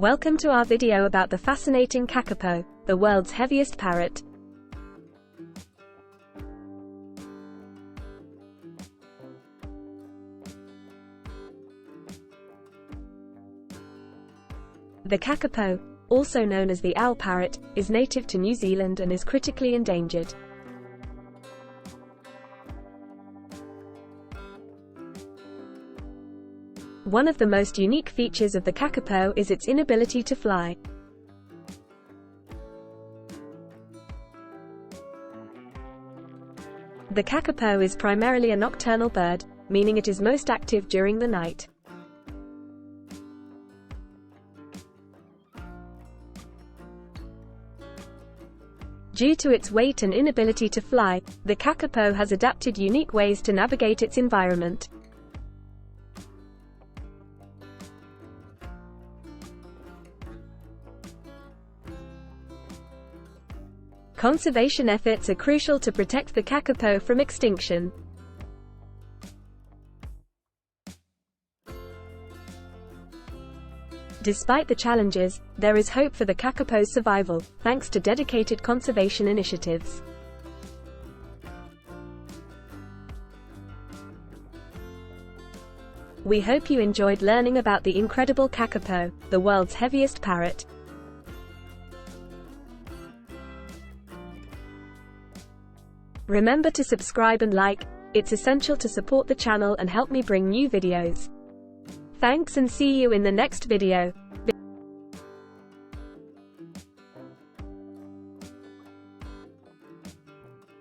Welcome to our video about the fascinating Kakapo, the world's heaviest parrot. The Kakapo, also known as the owl parrot, is native to New Zealand and is critically endangered. One of the most unique features of the Kakapo is its inability to fly. The Kakapo is primarily a nocturnal bird, meaning it is most active during the night. Due to its weight and inability to fly, the Kakapo has adapted unique ways to navigate its environment. Conservation efforts are crucial to protect the Kakapo from extinction. Despite the challenges, there is hope for the Kakapo's survival, thanks to dedicated conservation initiatives. We hope you enjoyed learning about the incredible Kakapo, the world's heaviest parrot. Remember to subscribe and like, it's essential to support the channel and help me bring new videos. Thanks and see you in the next video.